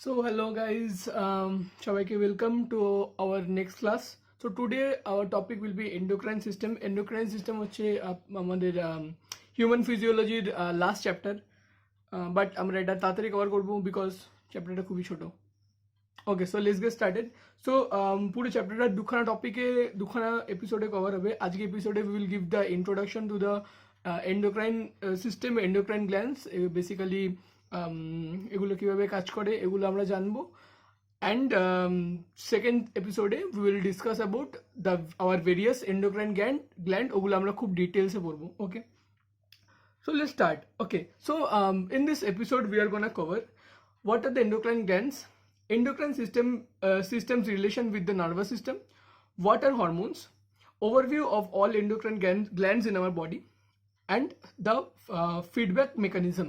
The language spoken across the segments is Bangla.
So hello guys, সবাইকে welcome to our next class. So today our topic will be endocrine system. Endocrine system হচ্ছে আমাদের human physiology last chapter, but আমরা এটা তাড়াতাড়ি কভার করব বিকজ চ্যাপ্টারটা খুবই ছোট। Okay, so let's get started. So পুরো চ্যাপ্টারটা দুখানা এপিসোডে কভার হবে। আজকে এপিসোডে we will give the introduction to the endocrine system, endocrine glands, basically এগুলো কীভাবে কাজ করে এগুলো আমরা জানবো। অ্যান্ড সেকেন্ড এপিসোডে we will discuss about our various endocrine gland, ওগুলো আমরা খুব ডিটেলসে পড়বো। Okay, so let's start. Okay, so in this episode we are going to cover what are the endocrine glands, endocrine system's relation with the nervous system, what are hormones, overview of all endocrine glands in our body, and the feedback mechanism.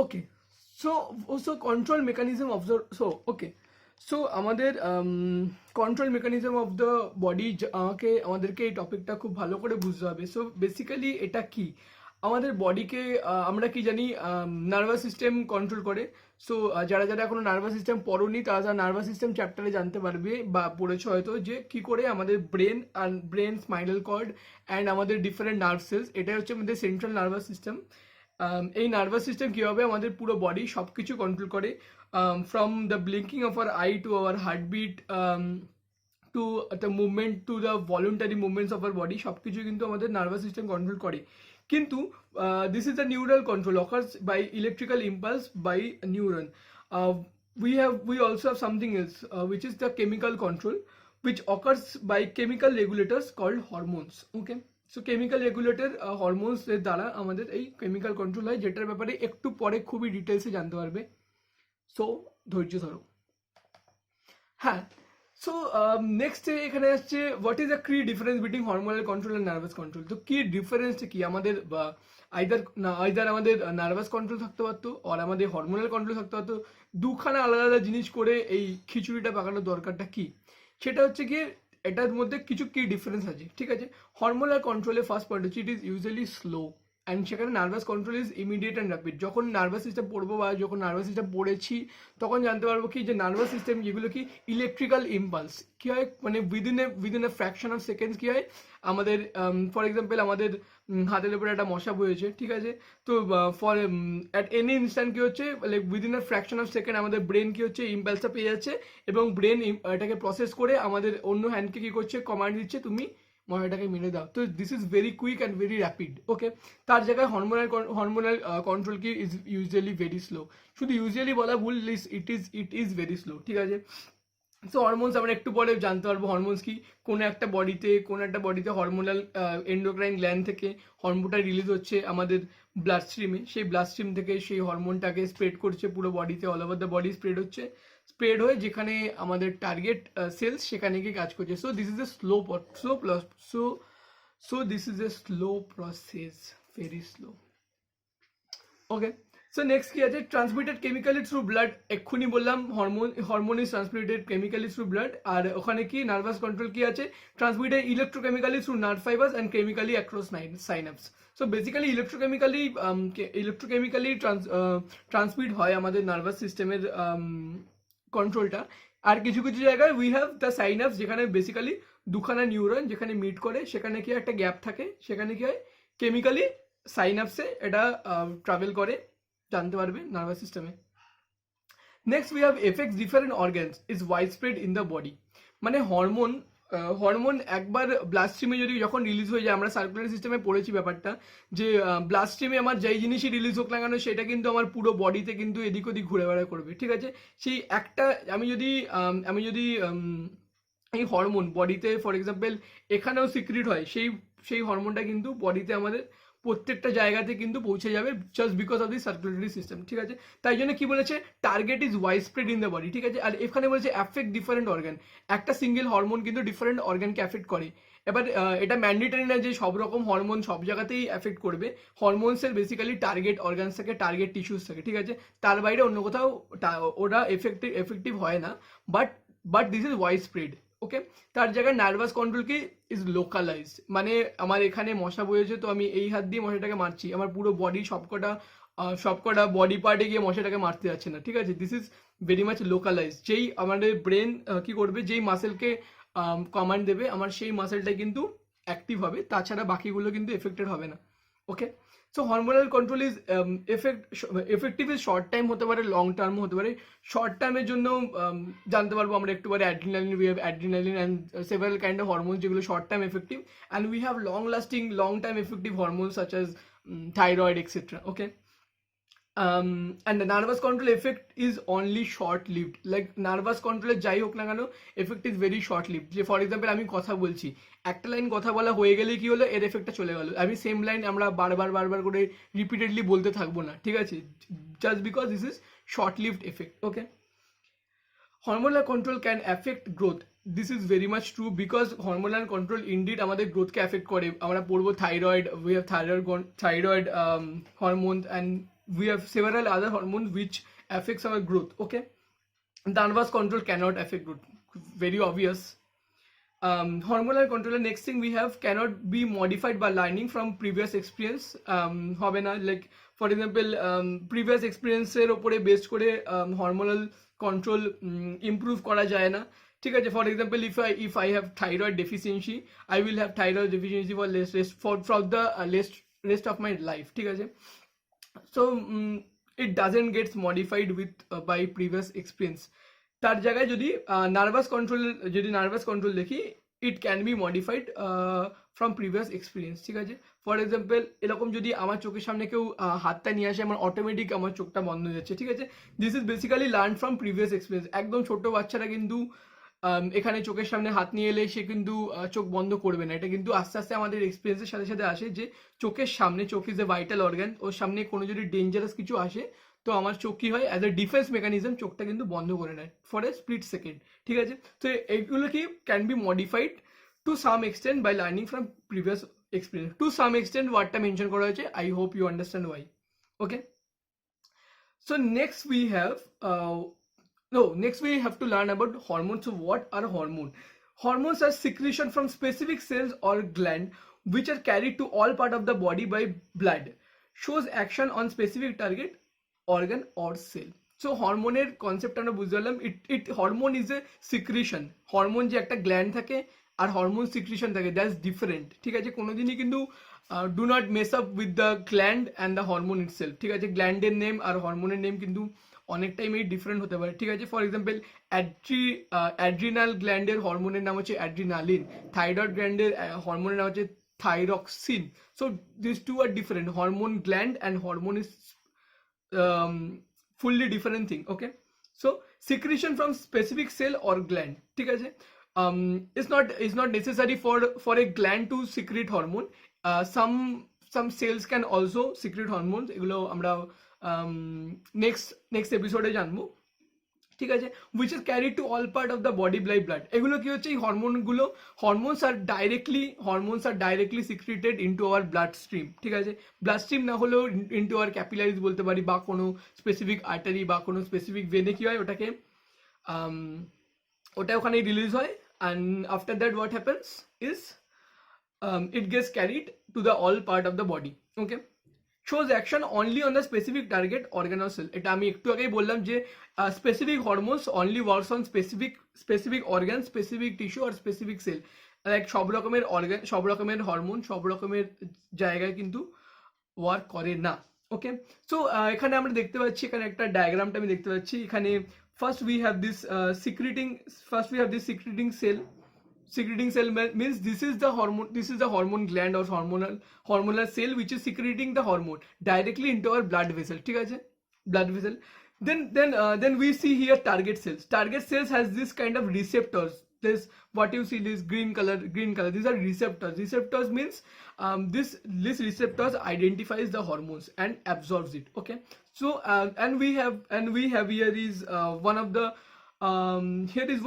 Okay, so control mechanism of the so আমাদের control mechanism of the body আমাদেরকে এই টপিকটা খুব ভালো করে বুঝতে হবে। সো বেসিক্যালি এটা কি, আমাদের বডিকে আমরা কি জানি নার্ভাস সিস্টেম কন্ট্রোল করে। সো যারা যারা এখনো নার্ভাস সিস্টেম পড়োনি তারা নার্ভাস সিস্টেম চ্যাপ্টারে জানতে পারবে বা পড়েছো হয়তো, যে কি করে আমাদের ব্রেন স্পাইনাল কর্ড অ্যান্ড আমাদের ডিফারেন্ট নার্ভ সেলস, এটাই হচ্ছে আমাদের সেন্ট্রাল নার্ভাস সিস্টেম। এই নার্ভাস সিস্টেম কীভাবে আমাদের পুরো বডি সব কিছু কন্ট্রোল করে, from the blinking of our eye to our heartbeat, to the movement, to the voluntary movements of our body, সব কিছু কিন্তু আমাদের নার্ভাস সিস্টেম কন্ট্রোল করে। কিন্তু this is the neural control occurs by electrical impulse by neuron. We also have something else, which is the chemical control, which occurs by chemical regulators called hormones. Okay, so chemical regulator হরমোনসের দ্বারা আমাদের এই কেমিক্যাল কন্ট্রোল হয়, যেটার ব্যাপারে একটু পরে খুবই ডিটেলসে জানতে পারবে। সো ধৈর্য ধরো। হ্যাঁ, সো নেক্সট এখানে আসছে হোয়াট ইজ দ্য কি difference between hormonal control and nervous control. তো কি ডিফারেন্সটা কি, আমাদের আইদার আমাদের নার্ভাস কন্ট্রোল থাকতে পারতো আর আমাদের হরমোনাল কন্ট্রোল থাকতে পারতো। দুখানা আলাদা আলাদা জিনিস করে এই খিচুড়িটা পাকানোর দরকারটা কি, সেটা হচ্ছে গিয়ে এটার মধ্যে কিছু কি ডিফারেন্স আছে। ঠিক আছে, হরমোনাল কন্ট্রোলের ফার্স্ট পয়েন্ট হচ্ছে it is usually slow, and সেখানে nervous control is immediate and rapid. যখন নার্ভাস সিস্টেম পড়বো বা যখন নার্ভাস সিস্টেম পড়েছি তখন জানতে পারবো কি যে নার্ভাস সিস্টেম যেগুলো কি ইলেকট্রিক্যাল ইম্পালস কী হয়, মানে within a fraction of seconds কী হয় আমাদের, ফর এক্সাম্পল আমাদের হাতের উপরে একটা মশা বয়েছে, ঠিক আছে, তো ফর অ্যাট এনি ইনস্ট্যান্ট কী হচ্ছে, like within a fraction of second আমাদের ব্রেন কী হচ্ছে ইম্পালসটা পেয়ে যাচ্ছে, এবং ব্রেন এটাকে প্রসেস করে আমাদের অন্য হ্যান্ডকে কী করছে, কমান্ড দিচ্ছে তুমি মশাটাকে মেরে দাও। তো this is very quick and very rapid. Okay, তার জায়গায় হরমোনাল কন্ট্রোল কি ইজ ইউজুয়ালি ভেরি স্লো। শুধু ইউজুয়ালি বলা ভুল, ইট ইজ ভেরি স্লো। ঠিক আছে, সো হরমোনস আমরা একটু পরে জানতে পারবো হরমোনস কি। কোনো একটা বডিতে হরমোনাল এন্ডোক্রাইন গ্ল্যান্ড থেকে হরমোনটা রিলিজ হচ্ছে আমাদের ব্লাড স্ট্রিমে, সেই ব্লাড স্ট্রিম থেকে সেই হরমোনটাকে স্প্রেড করছে পুরো বডিতে, all over the body spread হয়ে যেখানে আমাদের টার্গেট সেলস সেখানে গিয়ে কাজ করছে। So this is a slow process, very slow. Okay, so next কি আছে, ট্রান্সমিটেড কেমিক্যালি থ্রু ব্লাড। এক্ষুনি বললাম hormone is transmitted chemically through blood, আর ওখানে কি নার্ভাস কন্ট্রোল কি আছে, transmitted electrochemically through nerve fibres and chemically across synapse. So basically electrochemically transmit হয় আমাদের নার্ভাস সিস্টেমের কন্ট্রোলটা। আর কিছু কিছু জায়গায় উই হ্যাভ দ্য সাইনাপস, যেখানে বেসিক্যালি দুখানা নিউরন যেখানে মিট করে, সেখানে কি একটা গ্যাপ থাকে, সেখানে কি হয় কেমিক্যালি সাইনাপসে এটা ট্রাভেল করে, জানতে পারবে নার্ভাস সিস্টেমে। Next we have effects different organs is wide spread in the body. মানে হরমোন একবার ব্লাড স্ট্রিমে যখন রিলিজ হয়ে যায়, আমরা সার্কুলারি সিস্টেমে পড়েছি ব্যাপারটা, যে ব্লাড স্ট্রিমে আমার যেই জিনিসই রিলিজ হোক না কেন সেটা কিন্তু আমার পুরো বডিতে কিন্তু এদিক ওদিক ঘুরে বেড়া করবে। ঠিক আছে, সেই একটা আমি যদি এই হরমোন বডিতে ফর এক্সাম্পল এখানেও সিক্রিট হয়, সেই হরমোনটা কিন্তু বডিতে আমাদের প্রত্যেকটা জায়গাতে কিন্তু পৌঁছে যাবে, just because of the circulatory system. ঠিক আছে, তাই জন্য কি বলেছে, target is wide spread in the body. ঠিক আছে, আর এখানে বলেছে অ্যাফেক্ট ডিফারেন্ট অর্গান। একটা সিঙ্গেল হরমোন কিন্তু ডিফারেন্ট অর্গানকে অ্যাফেক্ট করে। এবার এটা ম্যান্ডেটরি না যে সব রকম হরমোন সব জায়গাতেই অ্যাফেক্ট করবে। হরমোনসের বেসিক্যালি টার্গেট অর্গানস থাকে, টার্গেট টিস্যুস থাকে। ঠিক আছে, তার বাইরে অন্য কোথাও ওরা এফেক্টিভ হয় না, but this is wide spread. Okay, তার জায়গায় নার্ভাস কন্ট্রোল কি ইজ লোকালাইজড, মানে আমার এখানে মশা বয়েছে তো আমি এই হাত দিয়ে মশাটাকে মারছি, আমার পুরো বডি সবকটা সবকটা বডি পার্টে গিয়ে মশাটাকে মারতে যাচ্ছে না, ঠিক আছে। This is very much localise. যেই আমাদের ব্রেন কি করবে, যেই মাসেলকে কমান্ড দেবে আমার সেই মাসেলটাই কিন্তু অ্যাক্টিভ হবে, তাছাড়া বাকিগুলো কিন্তু এফেক্টেড হবে না। Okay, so hormonal control is effective is short time হতে পারে, লং টার্ম হতে পারে। শর্ট টার্মের জন্য জানতে পারবো আমরা একটু পরে adrenaline, we have adrenaline and several kind of hormone যেগুলো short time effective, and we have long lasting long time effective hormone such as thyroid, etc. Okay. And the nervous control effect is only short lived. Like nervous control যাই হোক না কেন effect is very short lived. যে ফর এক্সাম্পল আমি কথা বলছি, একটা লাইন কথা বলা হয়ে গেলে কি হলো, এর এফেক্টটা চলে গেল। আমি সেম লাইন আমরা বারবার করে রিপিটেডলি বলতে থাকবো না, ঠিক আছে, just because this is short lived effect. Okay, hormonal control can affect growth. This is very much true, because hormonal control indeed আমাদের গ্রোথকে অ্যাফেক্ট করে। আমরা পড়বো thyroid, we have thyroid hormone, and we have several other hormones which affects our growth. Okay, the nervous control cannot affect growth, very obvious. Hormonal control, next thing we have, cannot be modified by learning from previous experience. হবে না, like for example previous experience এর উপরে বেস করে hormonal control improve করা যায় না, ঠিক আছে। For example if I have thyroid deficiency, I will have thyroid deficiency for the rest of my life, ঠিক আছে। So it doesn't get modified with by previous experience. তার জায়গায় যদি নার্ভাস কন্ট্রোল দেখি, it can be modified from previous experience, ঠিক আছে। ফর এক্সাম্পল এরকম যদি আমার চোখের সামনে কেউ হাতটা নিয়ে আসে, আমার অটোমেটিক আমার চোখটা বন্ধ হয়ে যাচ্ছে, ঠিক আছে। This is basically learn from previous experience. একদম ছোট বাচ্চারা কিন্তু এখানে চোখের সামনে হাত নিয়ে এলে সে কিন্তু চোখ বন্ধ করবে না, এটা কিন্তু আস্তে আস্তে আমাদের এক্সপিরিয়েন্সের সাথে সাথে আসে, যে চোখের সামনে, চোখ ইজ এ ভাইটাল অর্গান, ওর সামনে কোনো যদি ডেঞ্জারাস কিছু আসে তো আমার চোখ কি হয়, অ্যাজ এ ডিফেন্স মেকানিজম চোখটা কিন্তু বন্ধ করে নেয় ফর এ স্প্লিট সেকেন্ড, ঠিক আছে। তো এইগুলো কি can be modified to some extent by learning from previous experience. To some extent ওয়ার্ডটা মেনশন করা হয়েছে, I hope you understand why. Okay, so next we have to learn about hormones. So what are hormones? Hormones are secretion from specific cells or gland which are carried to all part of the body by blood, shows action on specific target organ or cell. So হরমোনের কনসেপ্ট আমরা বুঝতে পারলাম, hormone is a secretion. Hormone যে একটা গ্ল্যান্ড থাকে আর হরমোন সিক্রিশন থাকে, দ্যাটস ডিফারেন্ট, ঠিক আছে। কোনোদিনই কিন্তু do not mace up with the gland and the hormone itself, ঠিক আছে। গ্ল্যান্ডের নেম আর হরমোনের নেম কিন্তু অনেক টাইমই ডিফারেন্ট হতে পারে, ঠিক আছে। ফর এক্সাম্পল অ্যাড্রিনাল গ্ল্যান্ডের হরমোনের নাম হচ্ছে অ্যাড্রিনালিন, থাইরয়েড গ্ল্যান্ডের হরমোনের নাম হচ্ছে thyroxine. So this two are different, hormone gland and hormone is fully different thing. Okay, so secretion from specific cell or gland, ঠিক আছে। It's not necessary for a gland to secrete hormone. Some cells can also secrete hormones, এগুলো আমরা next episode জানবো, ঠিক আছে। which is carried to all part of the body by blood. এগুলো কি হচ্ছে, এই হরমোনগুলো, hormones are directly secreted into our blood stream, ঠিক আছে। ব্লাড স্ট্রিম না হলেও into our capillaries বলতে পারি, বা কোনো স্পেসিফিক আর্টারি বা কোনো স্পেসিফিক ভেনে কি হয়, ওটা ওখানে রিলিজ হয়, and after that what happens is it gets carried to the all part of the body. Okay, shows action only on the specific target organ or cell. এটা আমি একটু আগেই বললাম যে specific hormones only works on specific organ, specific tissue or specific cell. Like সব রকমের অর্গান, সব রকমের হরমোন সব রকমের জায়গায় কিন্তু ওয়ার্ক করে না। ওকে, সো এখানে আমরা দেখতে পাচ্ছি, এখানে একটা ডায়াগ্রামটা আমি দেখতে পাচ্ছি, এখানে first we have this secreting cell. Secreting cell means this is the hormone gland or hormonal cell which is secreting the hormone directly into our blood vessel, ঠিক আছে, blood vessel. Then we see here target cells. Target cells has this kind of receptors. This what you see, this green color, these are receptors means this receptors identifies the hormones and absorbs it. Okay, so and we have here is one of the here is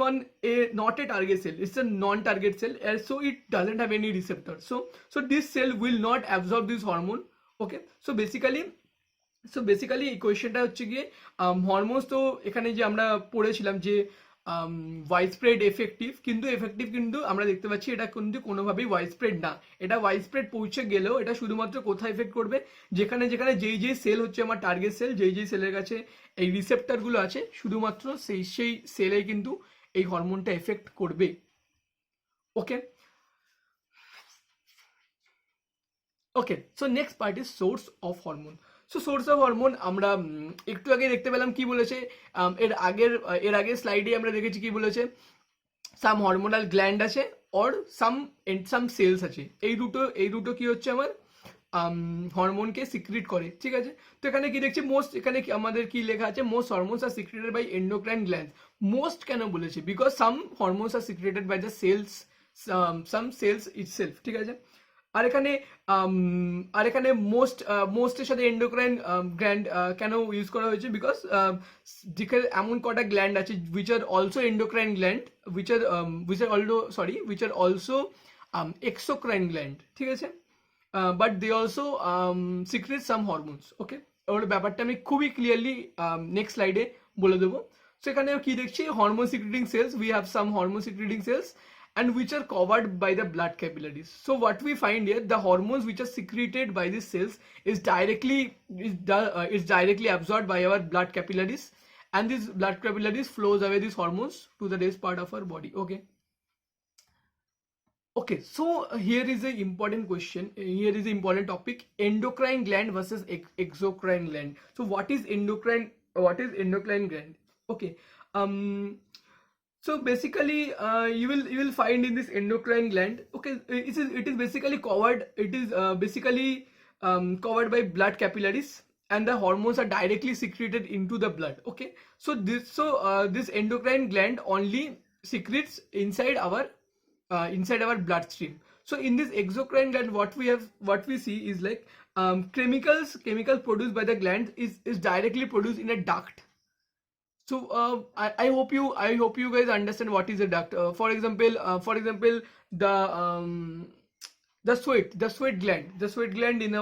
not a target cell, it's a non-target cell, so it doesn't have any receptor, so this cell will not absorb this hormone. Okay, so basically এই কোয়েশ্চেনটা হচ্ছে গিয়ে হরমোনস, তো এখানে যে আমরা পড়েছিলাম যে ওয়াইড স্প্রেড এফেক্টিভ, কিন্তু আমরা দেখতে পাচ্ছি এটা কিন্তু কোনোভাবেই ওয়াইড স্প্রেড না। এটা ওয়াইড স্প্রেড পৌঁছে গেলেও এটা শুধুমাত্র কোথায় এফেক্ট করবে, যেখানে যেখানে যেই সেল হচ্ছে আমার টার্গেট সেল, যেই সেলের কাছে এই রিসেপ্টরগুলো আছে, শুধুমাত্র সেই সেলে কিন্তু এই হরমোনটা এফেক্ট করবে। Okay okay, so next part is source of hormone. So source of hormone আমরা একটু আগে দেখতে পেলাম কি বলেছে, এর আগের স্লাইডে আমরা দেখেছি কি বলেছে, সাম হরমোনাল গ্ল্যান্ড আছে অর সাম সেলস আছে, এই দুটো কি হচ্ছে আমার হরমোনকে সিক্রিট করে, ঠিক আছে। তো এখানে কি দেখছি, এখানে আমাদের কি লেখা আছে, most hormones are secreted by endocrine gland. Most কেন বলেছে, because some hormones are secreted by the cells, some cells itself, ঠিক আছে। আর এখানে মোস্টের সাথে এন্ডোক্রাইন গ্ল্যান্ড কেন ইউজ করা হয়েছে, বিকজ যেখানে এমন কটা গ্ল্যান্ড আছে which are also endocrine gland, which are also exocrine gland, ঠিক আছে, but they also secrete some hormones. Okay, ওর ব্যাপারটা আমি খুবই ক্লিয়ারলি নেক্সট স্লাইডে বলে দেবো। সেখানে কি দেখছি, hormone secreting cells, we have some hormone secreting cells and which are covered by the blood capillaries. So what we find here, the hormones which are secreted by these cells is directly absorbed by our blood capillaries, and these blood capillaries flows away these hormones to the rest part of our body. Okay, so here is a important question, here is an important topic, endocrine gland versus exocrine gland. So what is endocrine gland? Okay, so basically you will find in this endocrine gland, okay, it is basically covered, covered by blood capillaries, and the hormones are directly secreted into the blood. Okay, so this endocrine gland only secretes inside our bloodstream. So in this exocrine gland, what we see is like chemicals produced by the gland is directly produced in a duct. So I hope you guys understand what is a duct. For example, the sweat gland in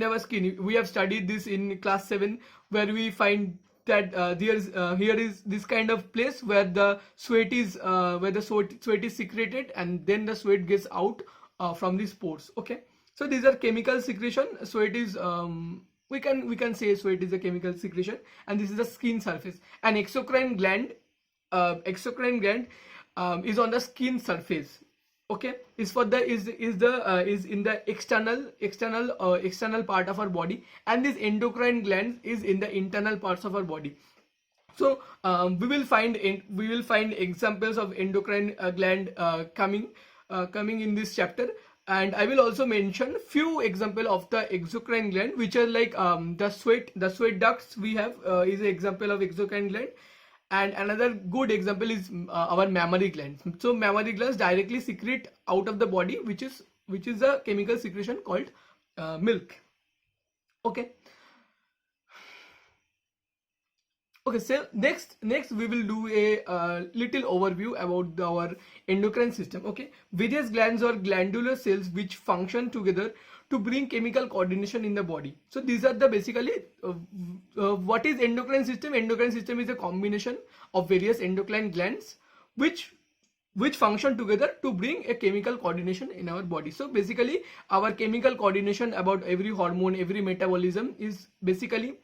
our skin. We have studied this in class 7, where we find that here is this kind of place where the sweat is secreted, and then the sweat gets out from these pores. Okay, so these are chemical secretion. Sweat is we can say sweat is a chemical secretion, and this is the skin surface. An exocrine gland is on the skin surface. Okay, is in the external part of our body, and this endocrine gland is in the internal parts of our body. So we will find examples of endocrine gland coming in this chapter, and I will also mention few example of the exocrine gland, which are like the sweat ducts we have is an example of exocrine gland. And another good example is our mammary glands. So mammary glands directly secrete out of the body, which is a chemical secretion called milk. Okay, so next we will do a little overview about our endocrine system. Okay, various glands or glandular cells which function together to bring chemical coordination in the body. So these are the basically what is endocrine system. Endocrine system is a combination of various endocrine glands which function together to bring a chemical coordination in our body. So basically our chemical coordination about every hormone, every metabolism is basically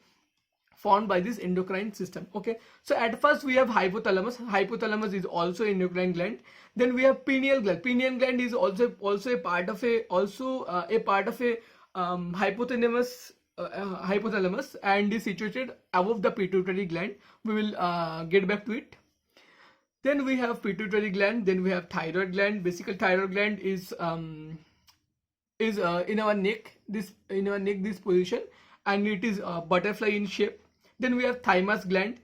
formed by this endocrine system. Okay, so at first we have hypothalamus is also endocrine gland. Then we have pineal gland is also a part of a hypothalamus, and is situated above the pituitary gland. We will get back to it. Then we have pituitary gland, then we have thyroid gland. Basically thyroid gland is in our neck, this position, and it is butterfly in shape. Then we have thymus gland,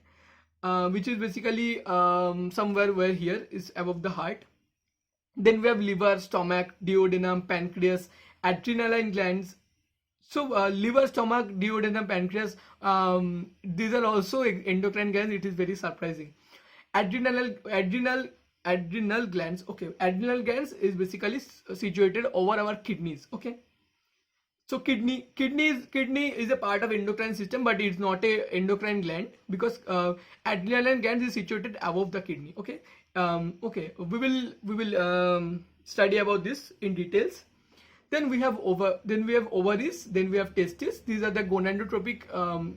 which is basically somewhere where here is above the heart. Then we have liver, stomach, duodenum, pancreas, adrenaline glands. So liver, stomach, duodenum, pancreas, these are also endocrine glands. It is very surprising. Adrenal glands. Okay, adrenal glands is basically situated over our kidneys. Okay, So kidney is a part of endocrine system, but it's not a endocrine gland because adrenal gland is situated above the kidney. Okay. Okay. We will study about this in details. Then we have ovaries. Then we have testes. These are the gonadotropic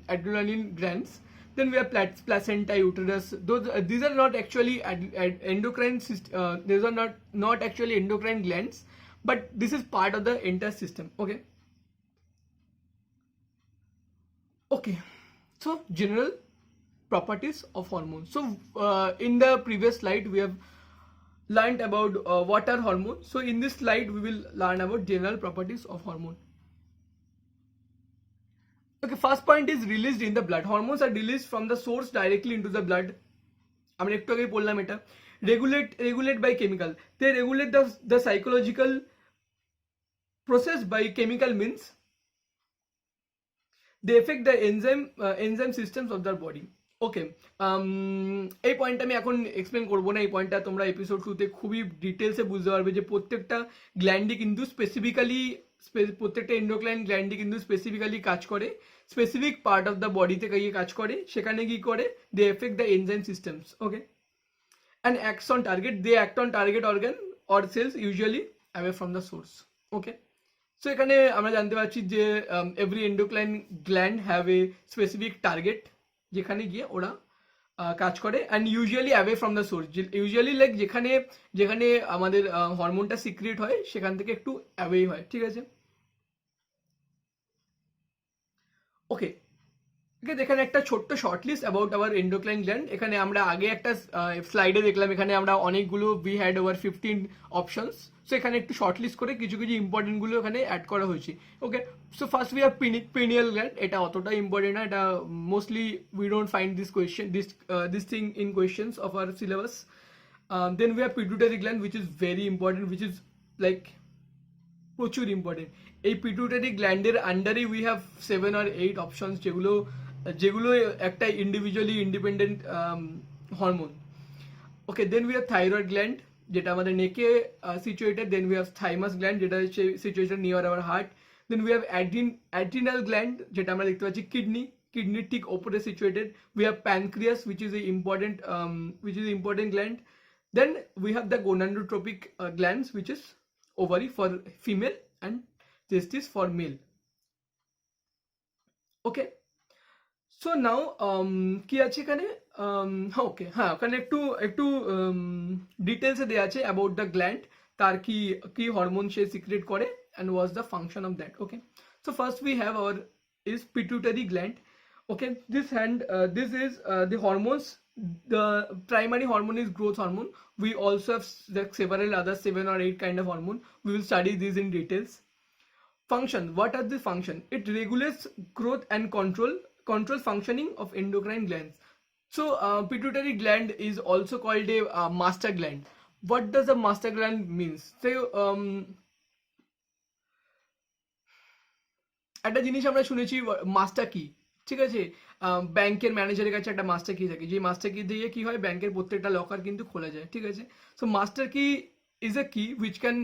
adrenaline glands. Then we have placenta, uterus. These are not actually endocrine. These are not actually endocrine glands, but this is part of the entire system. Okay. Okay, so general properties of hormones. So in the previous slide we have learned about what are hormones. So in this slide we will learn about general properties of hormone. Okay, first point is released in the blood. Hormones are released from the source directly into the blood. আমরা একটু আগেই বললাম এটা regulate by chemical. They regulate the psychological process by chemical means. They affect the enzyme systems of their body. ওকে, এই পয়েন্টটা আমি এখন এক্সপ্লেন করবো না। এই পয়েন্টটা তোমরা এপিসোড 2 তে খুবই ডিটেলসে বুঝতে পারবে যে প্রত্যেকটা গ্ল্যান্ডই কিন্তু প্রত্যেকটা এন্ডোক্রাইন গ্ল্যান্ডই কিন্তু স্পেসিফিক্যালি কাজ করে, স্পেসিফিক পার্ট অফ দ্য বডিতে গিয়ে কাজ করে। সেখানে কি করে? They affect the enzyme systems. Okay, and acts on target. They act on target organ or cells usually away from the source. Okay, so এখানে আমরা জানতে পারছি যে every endocrine gland have a specific target যেখানে গিয়ে ওরা কাজ করে, and usually away from the source. Usually like যেখানে আমাদের হরমোনটা সিক্রিয়েট হয় সেখান থেকে একটু অ্যাওয়ে হয়। ঠিক আছে, ওকে। এখানে একটা ছোট্ট short list about our endocrine gland. এখানে আমরা আগে একটা স্লাইডে দেখলাম, এখানে আমরা অনেকগুলো we had over 15 options. So এখানে একটু শর্ট লিস্ট করে কিছু ইম্পর্টেন্টগুলো এখানে অ্যাড করা হয়েছে। Okay, so first we have pineal gland. এটা অতটা ইম্পর্টেন্ট না, এটা mostly we don't find this thing in questions of our syllabus. Then we have pituitary gland which is very important, which is like প্রচুর ইম্পর্টেন্ট। এই পিটুইটারি গ্ল্যান্ডের আন্ডারে উই হ্যাভ 7 or 8 অপশনস যেগুলো একটা individually independent hormone. Okay, then we have thyroid gland যেটা আমাদের নেকে situated. Then we have thymus gland যেটা হচ্ছে situated near our heart. Then we have adrenal gland যেটা আমরা দেখতে পাচ্ছি কিডনির ঠিক ওপরে situated. We have pancreas which is the important gland. Then we have the gonadotropic glands which is ovary for female and testis for male. Okay, so now কি আছে এখানে? ওকে, হ্যাঁ, ওখানে একটু ডিটেলসে দেওয়া আছে অ্যাবাউট দ্য গ্ল্যান্ড, তার কি হরমোন সে সিক্রেট করে and was the function of that. Okay, so first we have our is pituitary gland. Okay, this is the hormones. The primary hormone is growth hormone. We also have like several other 7 or 8 kind of hormone. We will study these in details. Function. What are the function? It regulates growth and control functioning of endocrine glands. So pituitary gland is also called a master gland. What does a master gland means? So একটা জিনিস আমরা শুনেছি মাস্টার কি, ঠিক আছে? ব্যাংকের ম্যানেজারের কাছে একটা মাস্টার কি থাকে, যে মাস্টার কি দিয়ে কি হয় ব্যাংকের প্রত্যেকটা লকার কিন্তু খোলা যায়। ঠিক আছে, সো মাস্টার কি is a key which can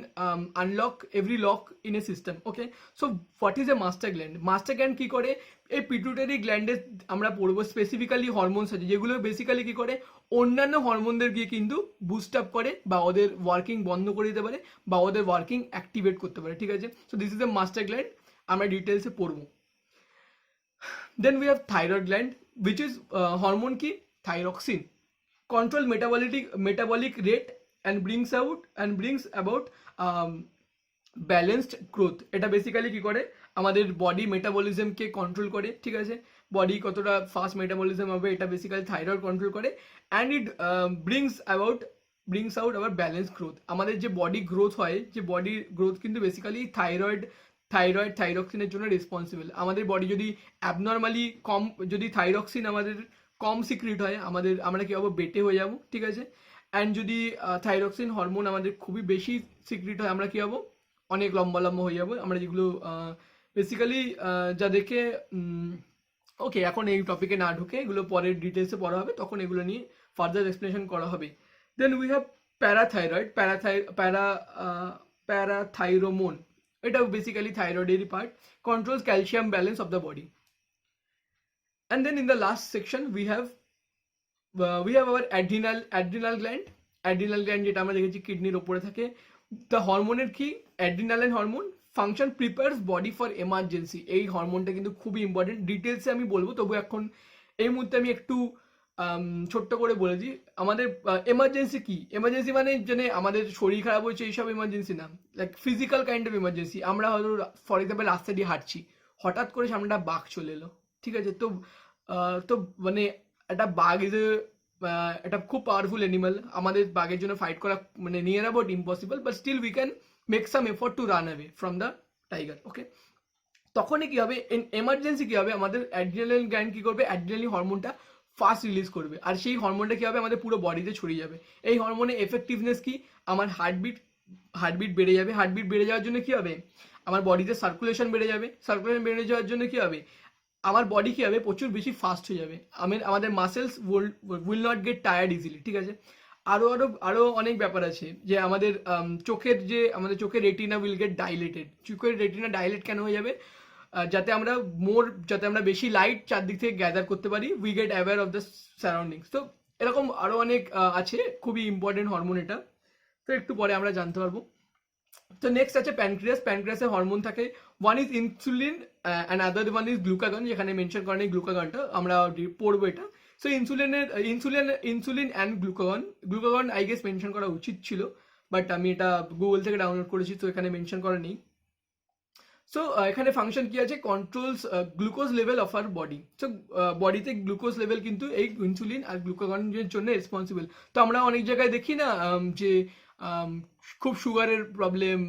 unlock every lock in a system. Okay, so what is a master gland? Master gland কি করে? এই পিটুইটারি গ্ল্যান্ডে আমরা পড়বো স্পেসিফিক্যালি হরমোনস আছে যেগুলো বেসিক্যালি কি করে অন্যান্য হরমোনদের গিয়ে কিন্তু বুস্ট আপ করে বা ওদের ওয়ার্কিং বন্ধ করে দিতে পারে বা ওদের ওয়ার্কিং অ্যাক্টিভেট করতে পারে। ঠিক আছে, so this is A master gland, আমরা ডিটেলসে পড়বো। Then we have thyroid gland which is hormone ki thyroxine, control metabolic rate and brings about balanced growth. এটা বেসিক্যালি কি করে আমাদের বডি মেটাবলিজমকে কন্ট্রোল করে। ঠিক আছে, বডি কতটা ফাস্ট মেটাবলিজম হবে এটা বেসিক্যালি থাইরয়েড কন্ট্রোল করে, and it brings out hour balance growth. আমাদের যে বডি গ্রোথ হয়, যে বডি গ্রোথ কিন্তু বেসিক্যালি থাইরক্সিনের জন্য রেসপন্সিবল। আমাদের বডি যদি অ্যাবনর্মালি যদি থাইরক্সিন আমাদের কম সিক্রিট হয় আমরা কি হবো? বেটে হয়ে যাবো। ঠিক আছে, অ্যান্ড যদি থাইরক্সিন হরমোন আমাদের খুবই বেশি সিক্রিট হয় আমরা কি হবো? অনেক লম্বা হয়ে যাবো। আমরা যেগুলো বেসিক্যালি যা দেখে ওকে, এখন এই টপিকে না ঢুকে এগুলো পরের ডিটেলসে পড়া হবে, তখন এগুলো নিয়ে ফার্দার এক্সপ্লেনেশন করা হবে। Then we have parathyroid, parathormone. এটা বেসিক্যালি থাইরয়েডেরই part, controls calcium balance of the body. And then in the last section we have our adrenal gland যেটা আমরা দেখেছি কিডনির ওপরে থাকে। দ্য হরমোনের কি, adrenaline hormone function prepares body for emergency. এই হরমোনটা কিন্তু খুবই ইম্পর্টেন্ট, ডিটেলসে আমি বলবো, তবু এখন এই মুহূর্তে আমি একটু ছোট্ট করে বলেছি। আমাদের এমার্জেন্সি কি, এমার্জেন্সি মানে যে আমাদের শরীর খারাপ হয়েছে এইসব এমার্জেন্সি না, like physical kind of emergency. আমরা হয়তো ফর এক্সাম্পল রাস্তা দিয়ে হাঁটছি, হঠাৎ করে সামনেটা বাঘ চলে এলো, ঠিক আছে, তো তো মানে একটা বাঘ ইজ একটা খুব পাওয়ারফুল অ্যানিমাল, আমাদের বাঘের জন্য ফাইট করা মানে near about impossible, but still we can make some effort to run away from the tiger. Okay, তখনই কি হবে, এমার্জেন্সি কি হবে, আমাদের অ্যাড্রিনালিন গ্ল্যান্ড কি করবে, অ্যাড্রিনালিন হরমোনটা ফাস্ট রিলিজ করবে, আর সেই হরমোনটা কি হবে আমাদের পুরো বডিতে ছড়িয়ে যাবে। এই হরমোনের এফেক্টিভনেস কি, আমার হার্টবিট বেড়ে যাবে, হার্টবিট বেড়ে যাওয়ার জন্য কি হবে, আমার বডিতে সার্কুলেশন বেড়ে যাবে, সার্কুলেশন বেড়ে যাওয়ার জন্য কি হবে, আমার বডি কি হবে প্রচুর বেশি ফাস্ট হয়ে যাবে, আমাদের muscles will not get tired easily, ঠিক আছে। আরো অনেক ব্যাপার আছে, যে আমাদের চোখের রেটিনা উইল গেট ডাইলেটেড। চোখের রেটিনা ডাইলেট কেন হয়ে যাবে, যাতে আমরা বেশি লাইট চারদিক থেকে গ্যাদার করতে পারি, we get aware of the surroundings. তো এরকম আরো অনেক আছে, খুবই ইম্পর্টেন্ট হরমোন এটা, তো একটু পরে আমরা জানতে পারবো। তো নেক্সট আছে প্যানক্রিয়াসের হরমোন থাকে, one is insulin and other one is glucagon, যেখানে মেনশন করেন এই গ্লুকাগনটা আমরা পড়বো এটা। So insulin and glucagon I guess mention করা উচিত ছিল, বাট আমি এটা গুগল থেকে ডাউনলোড করেছি, তো এখানে মেনশন করা নেই। সো এখানে ফাংশন কি আছে, controls glucose level of our body. So বডিতে গ্লুকোজ লেভেল কিন্তু এই ইনসুলিন আর গ্লুকাগনের জন্য রেসপন্সিবল। তো আমরা অনেক জায়গায় দেখি না যে খুব সুগারের প্রবলেম,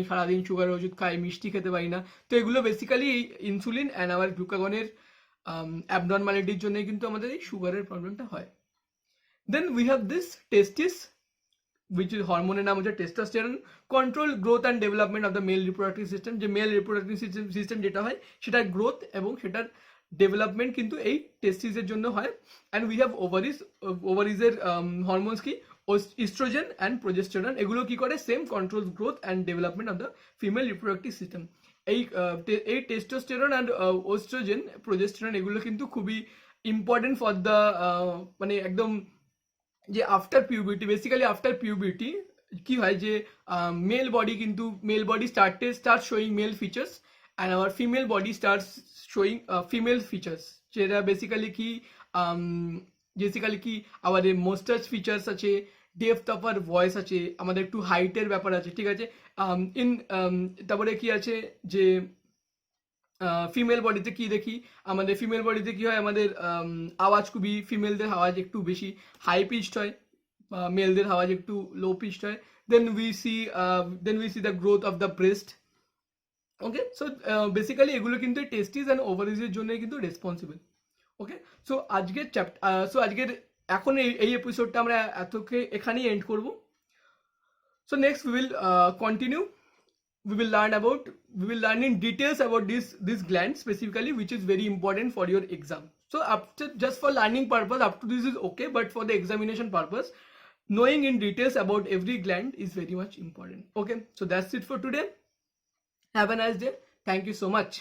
সারাদিন সুগারের ওষুধ খাই, মিষ্টি খেতে পারি না, তো এগুলো বেসিক্যালি এই ইনসুলিন অ্যান্ড আবার গ্লুকাগনের অ্যাবনর্মালিটির জন্য কিন্তু আমাদের এই সুগারের প্রবলেমটা হয়। Then we have this testis, which is হরমোনের নাম হচ্ছে testosterone, control growth and development of the male reproductive system. যে মেল রিপ্রোডাক্টিভ সিস্টেম যেটা হয় সেটার গ্রোথ এবং সেটার ডেভেলপমেন্ট কিন্তু এই টেস্টিসের জন্য হয়। অ্যান্ড উই হ্যাভ ওভারিজের হরমোনস কি, ইস্ট্রোজেন অ্যান্ড প্রোজেস্টেরন, এগুলো কি করে, same control growth and development of the female reproductive system. এই টেস্টোস্টেরন অ্যান্ড ওস্ট্রোজেন, প্রোজেস্টেরন, এগুলো কিন্তু খুবই ইম্পর্টেন্ট ফর দ্য মানে একদম যে আফটার পিউবার্টি কি হয়, যে male body start showing male features and our female body starts showing female features, যেটা বেসিক্যালি কি আমাদের মোস্টার্স ফিচার্স আছে, ডেপথ অফ আর ভয়েস আছে, আমাদের একটু হাইটের ব্যাপার আছে, ঠিক আছে। তারপরে কি আছে যে ফিমেল বডিতে কি দেখি, আমাদের ফিমেল বডিতে কি হয়, আমাদের আওয়াজ খুবই, ফিমেলদের আওয়াজ একটু বেশি হাই পিচড হয়, মেলদের আওয়াজ একটু লো পিচড হয়। Then we see the growth of the breast. Okay, so basically এগুলো কিন্তু টেস্টিস অ্যান্ড ওভারিজের জন্য কিন্তু রেসপন্সিবল। ওকে, সো আজকের এখন এই এপিসোডটা আমরা এখানেই এন্ড করবো। So next we will continue, we will learn in details about this gland specifically, which is very important for your exam. So just for learning purpose up to this is okay, but for the examination purpose, knowing in details about every gland is very much important. Okay, so that's it for today. Have a nice day. Thank you so much.